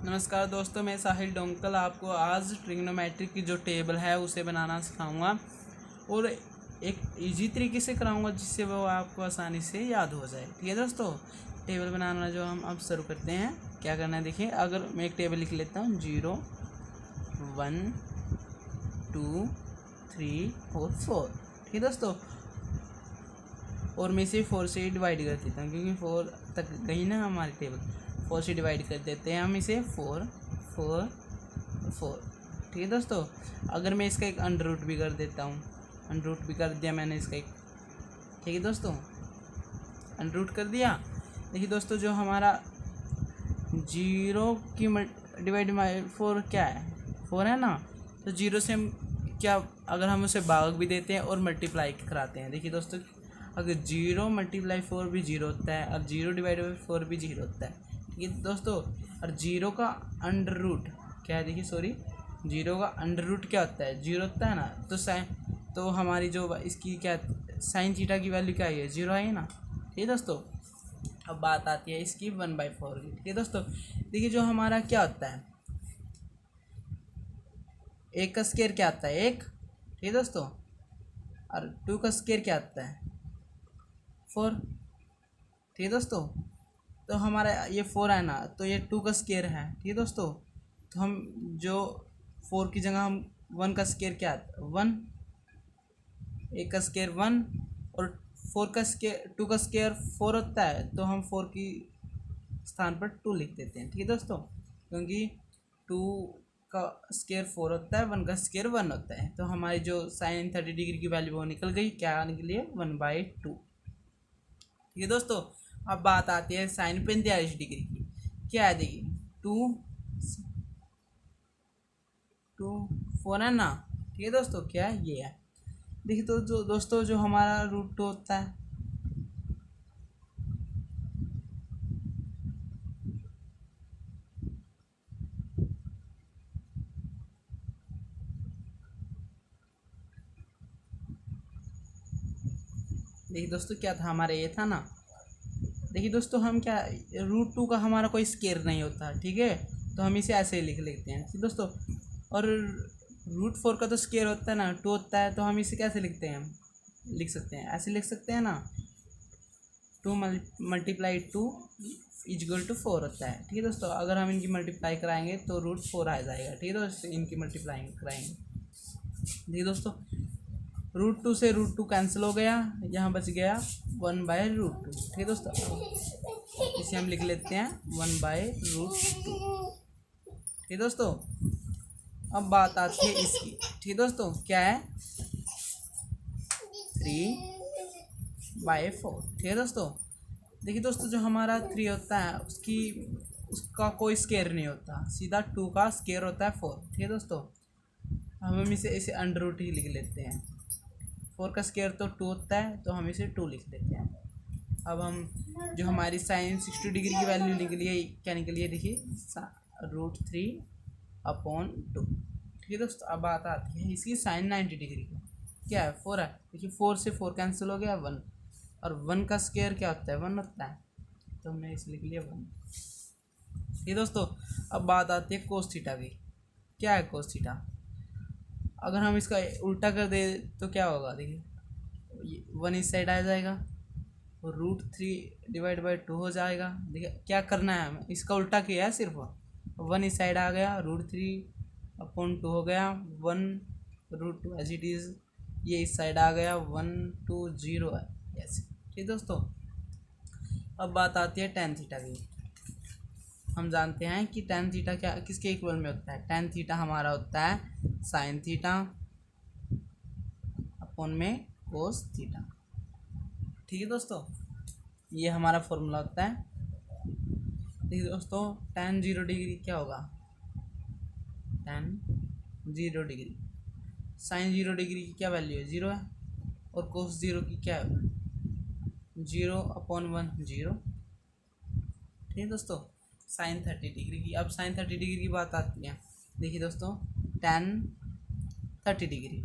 नमस्कार दोस्तों, मैं साहिल डोंकल आपको आज ट्रिग्नोमेट्री की जो टेबल है उसे बनाना सिखाऊंगा और एक इजी तरीके से कराऊंगा जिससे वो आपको आसानी से याद हो जाए। ठीक है दोस्तों, टेबल बनाना जो हम अब शुरू करते हैं। क्या करना है देखिए, अगर मैं एक टेबल लिख लेता हूँ 0 1 2 3 और 4। ठीक है दोस्तों, और मैं इसे 4 से डिवाइड कर देता हूँ क्योंकि 4 तक गई ना हमारी टेबल। 4 से डिवाइड कर देते हैं हम इसे 4 4 4। ठीक है दोस्तों, अगर मैं इसका एक अंडर रूट भी कर देता हूँ, अंडर रूट भी कर दिया मैंने इसका एक। ठीक है दोस्तों, अंडर रूट कर दिया। देखिए दोस्तों, जो हमारा 0 की डिवाइड बाई 4 क्या है, 4 है ना। तो 0 से हम क्या, अगर हम उसे भाग भी देते हैं और मल्टीप्लाई कराते हैं। देखिए दोस्तों, अगर 0 मल्टीप्लाई 4 भी 0 होता है और 0 डिवाइड बाई 4 भी 0 होता है। ठीक है दोस्तों, और 0 का अंडर रूट क्या है, देखिए सॉरी, 0 का अंडर रूट क्या होता है, 0 होता है ना। तो हमारी जो इसकी क्या साइन थीटा की वैल्यू क्या है, 0 है ना। ठीक है दोस्तों, अब बात आती है इसकी 1/4 की। ठीक है दोस्तों, देखिए जो हमारा क्या होता है, 1 का स्क्वायर क्या आता है 1। ठीक है दोस्तों, और 2 का स्क्वायर क्या आता है 4। ठीक है दोस्तों, तो हमारा ये 4 है ना, तो ये 2 का स्क्वायर है। ठीक है दोस्तों, तो हम जो 4 की जगह हम 1 का स्क्वायर क्या आता है 1, 1 का स्क्वायर 1 और 4 का स्क्वायर 2 का स्क्वायर 4 होता है, तो हम 4 की स्थान पर 2 लिख देते हैं। ठीक है दोस्तों, क्योंकि 2 का स्क्वायर 4 होता है, 1 का स्क्वायर 1 होता है। तो हमारी जो साइन 30 डिग्री की वैल्यू वो निकल गई, क्या निकली है 1/2। ठीक है दोस्तों, अब बात आती है साइन 45 डिग्री की। क्या है देखिए, 2 4 है ना। ठीक है दोस्तों, क्या है ये है। देखिए तो जो दोस्तों, जो हमारा रूट 2 होता है, देखिए दोस्तों क्या था हमारा, ये था ना। देखिए दोस्तों, हम क्या, रूट 2 का हमारा कोई स्केयर नहीं होता। ठीक है, तो हम इसे ऐसे ही लिख लेते हैं। ठीक दोस्तों, और रूट 4 का तो स्केयर होता है ना, 2 होता है, तो हम इसे कैसे लिखते हैं, लिख सकते हैं ऐसे लिख सकते हैं ना, 2 मल्टीप्लाई 2 इजगल टू 4 होता है। ठीक है दोस्तों, अगर हम इनकी मल्टीप्लाई कराएंगे तो रूट 4 आ जाएगा। ठीक है दोस्तों, इनकी मल्टीप्लाई कराएंगे। देखिए दोस्तों, रूट 2 से रूट 2 कैंसिल हो गया, यहाँ बच गया 1/√2। ठीक है दोस्तों, इसे हम लिख लेते हैं 1/√2। ठीक है दोस्तों, अब बात आती है इसकी। ठीक है दोस्तों, क्या है 3/4। ठीक है दोस्तों, देखिए दोस्तों, जो हमारा 3 होता है उसका कोई स्केयर नहीं होता, सीधा 2 का स्केयर होता है 4। ठीक है दोस्तों, हम इसे इसे अंडर रूट ही लिख लेते हैं। 4 का स्केयर तो 2 होता है, तो हम इसे 2 लिख देते हैं। अब हम जो हमारी साइन 60 डिग्री की वैल्यू निकली है, क्या निकली है देखिए, √3/2। ठीक है दोस्तों, अब बात आती है इसकी साइन 90 डिग्री की। क्या है 4 है, देखिए 4 से 4 कैंसिल हो गया 1, और 1 का स्क्वायर क्या होता है 1 होता है, तो हमने इसे लिख लिया 1। ठीक है दोस्तों, अब बात आती है कोस थीटा की। क्या है कोस थीटा, अगर हम इसका उल्टा कर दे तो क्या होगा, देखिए 1 इस साइड आ जाएगा और √3/2 हो जाएगा। देखिए क्या करना है, हमें इसका उल्टा किया है, सिर्फ 1 इस साइड आ गया, √3/2 हो गया, 1√2 एज इट इज़, ये इस साइड आ गया 1 2 0 है ऐसे। ठीक दोस्तों, अब बात आती है tan थीटा की। हम जानते हैं कि tan थीटा क्या किसके इक्वल में होता है, tan थीटा हमारा होता है साइन थीटा अपॉन में कोस थीटा। ठीक है दोस्तों, ये हमारा फॉर्मूला होता है। देखिए दोस्तों, tan 0 डिग्री क्या होगा, tan 0 डिग्री, साइन 0 डिग्री की क्या वैल्यू है 0 है, और कोस 0 की क्या है 0/1 0। ठीक है दोस्तों, साइन 30 डिग्री की। अब साइन 30 डिग्री की बात आती है। देखिए दोस्तों, tan 30 डिग्री,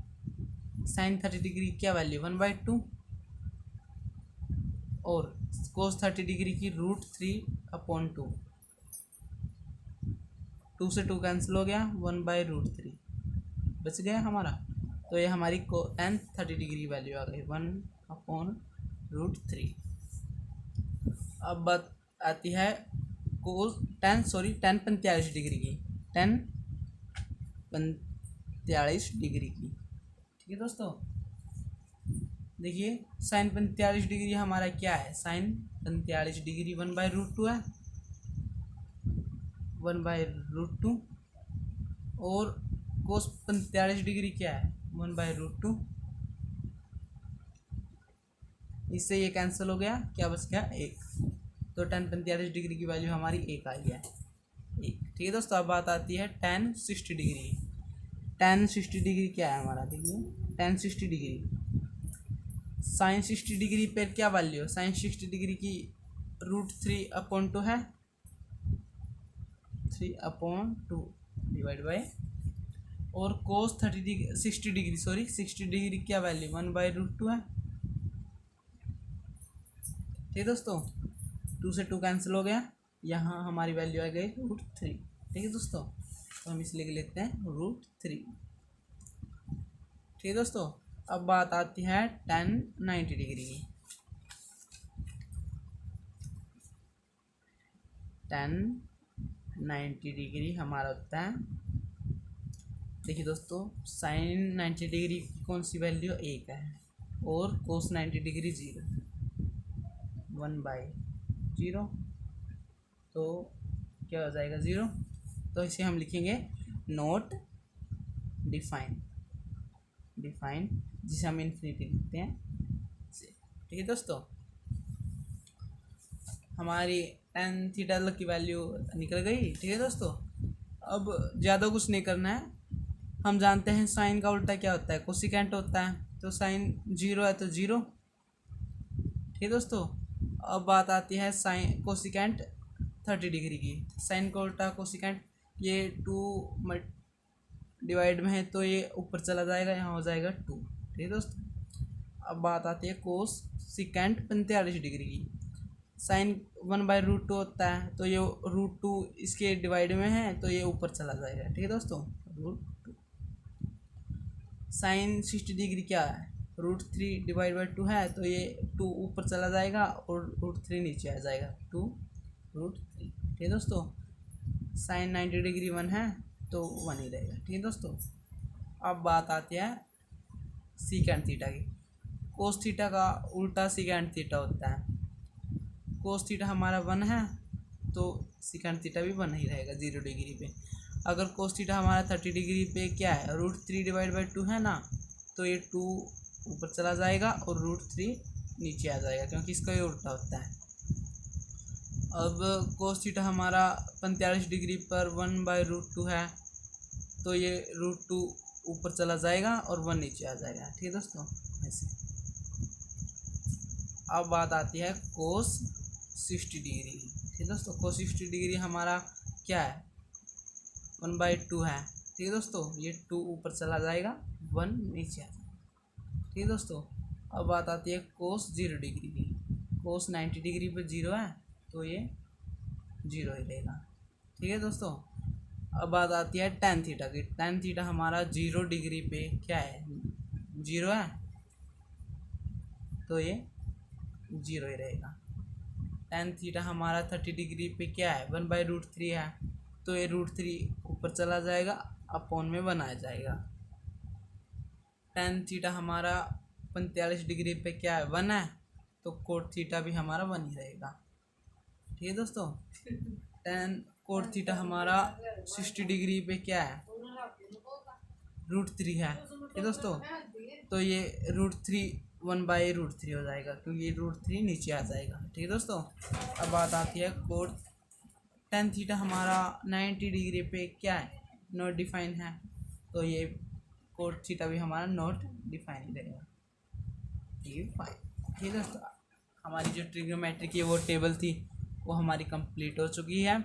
साइन 30 डिग्री क्या वैल्यू 1/2, और कोस 30 डिग्री की √3/2। 2 से 2 कैंसिल हो गया, 1/√3 बच गया हमारा। तो ये हमारी tan 30 डिग्री वैल्यू आ गई 1/√3। अब बात आती है tan 45 डिग्री की, tan 45 डिग्री की। ठीक है दोस्तों, देखिए sin 45 डिग्री हमारा क्या है, sin 45 डिग्री 1/√2 है, 1/√2। और cos 45 डिग्री क्या है, 1/√2। इससे ये कैंसिल हो गया, क्या बच गया 1। तो tan 45 डिग्री की वैल्यू हमारी 1 आई है, 1। ठीक है दोस्तों, अब बात आती है tan 60 डिग्री। tan 60 डिग्री क्या है हमारा, देखिए tan 60 डिग्री sin 60 डिग्री पर क्या वैल्यू है, sin 60 डिग्री की √3/2 है, 3/2 डिवाइड बाई, और cos 60 डिग्री क्या वैल्यू 1/√2 है। ठीक है दोस्तों, 2 से 2 कैंसिल हो गया, यहाँ हमारी वैल्यू आ गई √3। ठीक है दोस्तों, तो हम इसलिए लेते हैं √3। ठीक है दोस्तों, अब बात आती है tan 90 डिग्री की। tan 90 डिग्री हमारा होता है, देखिए दोस्तों sin 90 डिग्री की कौन सी वैल्यू 1 है, और cos 90 डिग्री 0, 1/0। तो क्या हो जाएगा 0, तो इसे हम लिखेंगे नॉट डिफाइन, जिसे हम इन्फिनिटी लिखते हैं। ठीक है दोस्तों, हमारी tan थीटा की वैल्यू निकल गई। ठीक है दोस्तों, अब ज़्यादा कुछ नहीं करना है, हम जानते हैं साइन का उल्टा क्या होता है, कोसिकेंट होता है। तो साइन 0 है तो 0। ठीक है दोस्तों, अब बात आती है साइन कोसिकेंट 30 डिग्री की। साइन का उल्टा कोसिकेंट, ये 2 डिवाइड में है तो ये ऊपर चला जाएगा, यहाँ हो जाएगा 2। ठीक है दोस्तों, अब बात आती है कोस सिकेंट 45 डिग्री की। साइन 1/√2 होता है, तो ये √2 इसके डिवाइड में है तो ये ऊपर चला जाएगा। ठीक है दोस्तों, √2। साइन 60 डिग्री क्या है, √3 डिवाइड बाई 2 है, तो ये 2 ऊपर चला जाएगा और √3 नीचे आ जाएगा, 2√3। ठीक है दोस्तों, साइन 90 डिग्री 1 है तो 1 ही रहेगा। ठीक है दोस्तों, अब बात आती है सीकेंट थीटा की। कोस थीटा का उल्टा सीकेंट थीटा होता है। कोस थीटा हमारा 1 है तो सीकेंट थीटा भी 1 ही रहेगा 0 डिग्री पे। अगर कोस थीटा हमारा 30 डिग्री पे क्या है, √3 डिवाइड बाई 2 है ना, तो ये 2 ऊपर चला जाएगा और √3 नीचे आ जाएगा, क्योंकि इसका ये उल्टा होता है। अब कोस थीटा हमारा 45 डिग्री पर 1/√2 है, तो ये √2 ऊपर चला जाएगा और 1 नीचे आ जाएगा। ठीक है दोस्तों, ऐसे। अब बात आती है कोस 60 डिग्री। ठीक है दोस्तों, कोस 60 डिग्री हमारा क्या है, 1/2 है। ठीक है दोस्तों, ये 2 ऊपर चला जाएगा, 1 नीचे आ जाएगा। ठीक है दोस्तों, अब बात आती है कोस 0 डिग्री की। कोस 90 डिग्री पे 0 है तो ये 0 ही रहेगा। ठीक है दोस्तों, अब बात आती है tan थीटा की। tan थीटा हमारा 0 डिग्री पे क्या है, 0 है, तो ये 0 ही रहेगा। tan थीटा हमारा 30 डिग्री पे क्या है, 1/√3 है, तो ये √3 ऊपर चला जाएगा, अपॉन में 1 आ जाएगा। tan थीटा हमारा 45 डिग्री पे क्या है, 1 है, तो कोट थीटा भी हमारा 1 ही रहेगा। ठीक है दोस्तों, tan कोट थीटा हमारा 60 डिग्री पे क्या है, √3 है। ठीक है दोस्तों, तो ये √3 1/√3 हो जाएगा, क्योंकि ये √3 नीचे आ जाएगा। ठीक है दोस्तों, अब बात आती है कोट tan थीटा हमारा 90 डिग्री पे क्या है, नॉट डिफाइन है, तो ये कोट थीटा भी हमारा नॉट डिफाइन ही रहेगा। ठीक है दोस्तों, हमारी जो ट्रिग्नोमेट्री की वो टेबल थी वो हमारी कंप्लीट हो चुकी है।